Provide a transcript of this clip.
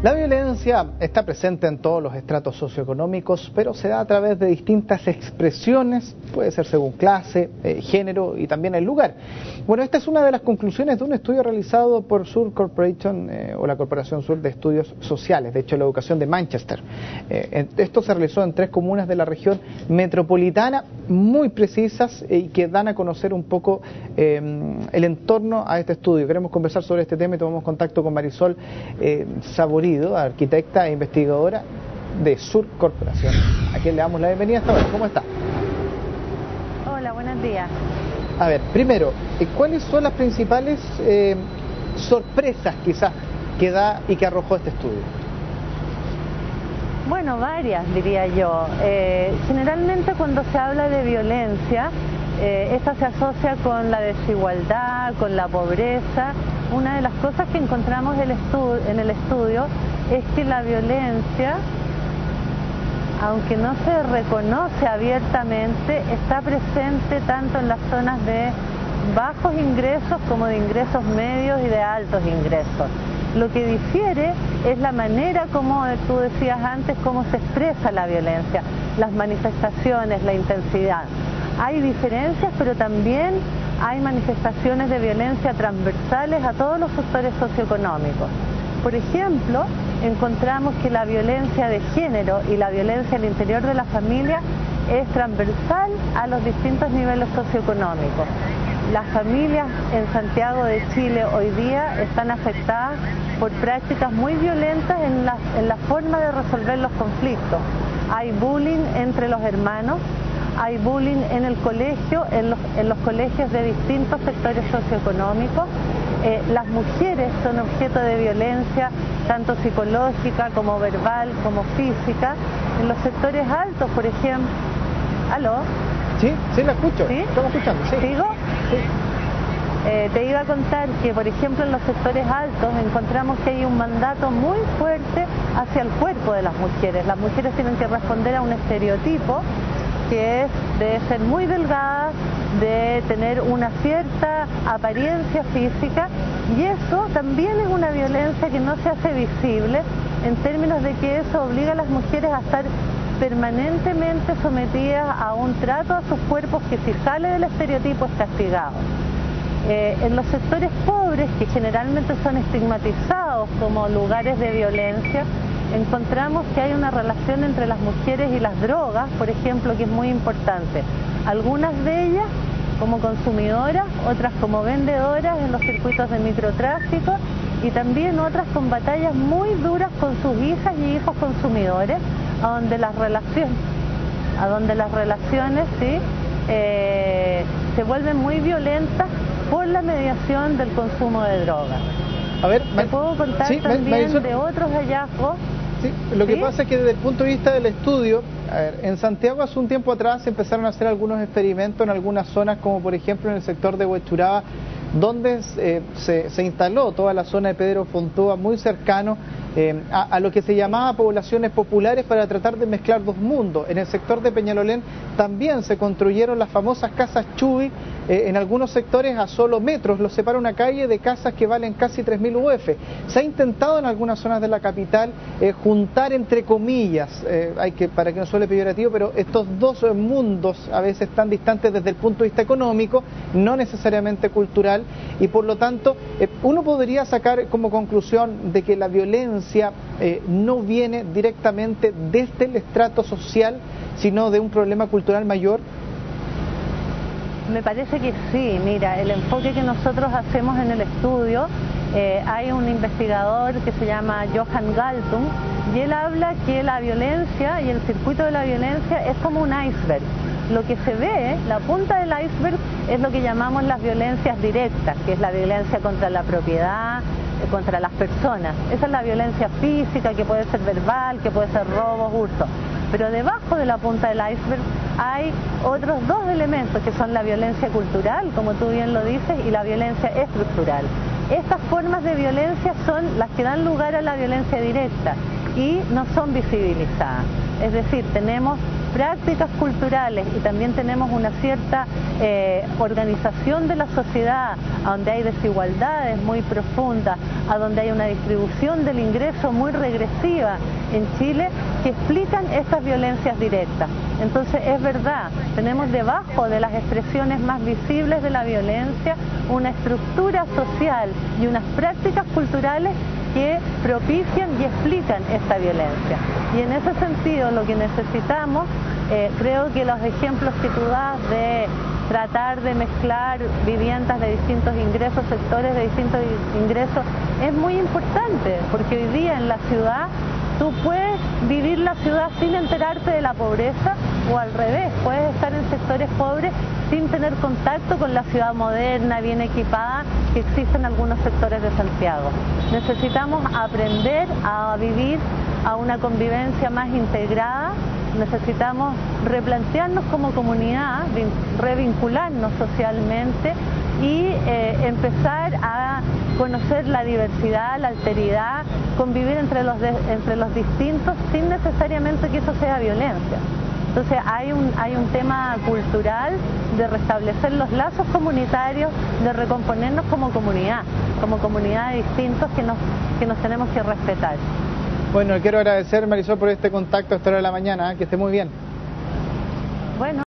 La violencia está presente en todos los estratos socioeconómicos, pero se da a través de distintas expresiones, puede ser según clase, género y también el lugar. Bueno, esta es una de las conclusiones de un estudio realizado por Sur Corporation o la Corporación Sur de Estudios Sociales, de hecho la educación de Manchester. Esto se realizó en 3 comunas de la región metropolitana, muy precisas y que dan a conocer un poco el entorno a este estudio. Queremos conversar sobre este tema y tomamos contacto con Marisol Saborido, arquitecta e investigadora de Sur Corporación, a quien le damos la bienvenida hasta ahora. ¿Cómo está? Hola, buenos días. A ver, primero, ¿cuáles son las principales sorpresas quizás que da y que arrojó este estudio? Bueno, varias diría yo. Generalmente cuando se habla de violencia, esta se asocia con la desigualdad, con la pobreza. Una de las cosas que encontramos en el estudio es que la violencia, aunque no se reconoce abiertamente, está presente tanto en las zonas de bajos ingresos como de ingresos medios y de altos ingresos. Lo que difiere es la manera, como tú decías antes, cómo se expresa la violencia, las manifestaciones, la intensidad. Hay diferencias, pero también hay manifestaciones de violencia transversales a todos los sectores socioeconómicos. Por ejemplo, encontramos que la violencia de género y la violencia al interior de la familia es transversal a los distintos niveles socioeconómicos. Las familias en Santiago de Chile hoy día están afectadas por prácticas muy violentas en la forma de resolver los conflictos. Hay bullying entre los hermanos, hay bullying en el colegio, en los colegios de distintos sectores socioeconómicos. Las mujeres son objeto de violencia, tanto psicológica como verbal, como física. En los sectores altos, por ejemplo... ¿Aló? Sí, la escucho. ¿Sí? Estamos escuchando, sí. ¿Sigo? Sí. Te iba a contar que, por ejemplo, en los sectores altos encontramos que hay un mandato muy fuerte hacia el cuerpo de las mujeres. Las mujeres tienen que responder a un estereotipo que es de ser muy delgadas, de tener una cierta apariencia física, y eso también es una violencia que no se hace visible en términos de que eso obliga a las mujeres a estar permanentemente sometidas a un trato a sus cuerpos que, si sale del estereotipo, es castigado. En los sectores pobres, que generalmente son estigmatizados como lugares de violencia, encontramos que hay una relación entre las mujeres y las drogas, por ejemplo, que es muy importante. Algunas de ellas como consumidoras, otras como vendedoras en los circuitos de microtráfico, y también otras con batallas muy duras con sus hijas y hijos consumidores, a donde las relaciones ¿sí? Se vuelven muy violentas por la mediación del consumo de drogas. A ver, te puedo contar también de otros hallazgos. Sí, lo que pasa es que desde el punto de vista del estudio, en Santiago hace un tiempo atrás se empezaron a hacer algunos experimentos en algunas zonas, como por ejemplo en el sector de Huechuraba, donde se instaló toda la zona de Pedro Fontova, muy cercano a lo que se llamaba poblaciones populares, para tratar de mezclar dos mundos. En el sector de Peñalolén también se construyeron las famosas casas Chubi, en algunos sectores a solo metros, los separa una calle de casas que valen casi 3.000 UF. Se ha intentado en algunas zonas de la capital juntar, entre comillas, para que no suene peyorativo, pero estos dos mundos a veces tan distantes desde el punto de vista económico, no necesariamente cultural, y por lo tanto uno podría sacar como conclusión de que la violencia no viene directamente desde el estrato social, sino de un problema cultural mayor. Me parece que sí. Mira, el enfoque que nosotros hacemos en el estudio, hay un investigador que se llama Johan Galtung, y él habla que la violencia y el circuito de la violencia es como un iceberg. Lo que se ve, la punta del iceberg, es lo que llamamos las violencias directas, que es la violencia contra la propiedad, contra las personas. Esa es la violencia física, que puede ser verbal, que puede ser robos, hurtos. Pero debajo de la punta del iceberg hay otros dos elementos, que son la violencia cultural, como tú bien lo dices, y la violencia estructural. Estas formas de violencia son las que dan lugar a la violencia directa y no son visibilizadas. Es decir, tenemos prácticas culturales y también tenemos una cierta organización de la sociedad, a donde hay desigualdades muy profundas, a donde hay una distribución del ingreso muy regresiva en Chile, que explican estas violencias directas. Entonces es verdad, tenemos debajo de las expresiones más visibles de la violencia una estructura social y unas prácticas culturales que propician y explican esta violencia. Y en ese sentido lo que necesitamos, creo que los ejemplos que tú das de tratar de mezclar viviendas de distintos ingresos, sectores de distintos ingresos, es muy importante, porque hoy día en la ciudad tú puedes vivir la ciudad sin enterarte de la pobreza, o al revés, puedes estar en sectores pobres sin tener contacto con la ciudad moderna, bien equipada, que existe en algunos sectores de Santiago. Necesitamos aprender a vivir a una convivencia más integrada, necesitamos replantearnos como comunidad, revincularnos socialmente y empezar a conocer la diversidad, la alteridad, convivir entre los distintos sin necesariamente que eso sea violencia. Entonces hay un tema cultural de restablecer los lazos comunitarios, de recomponernos como comunidad de distintos que nos tenemos que respetar. Bueno, quiero agradecer, Marisol, por este contacto a esta hora de la mañana, que esté muy bien. Bueno.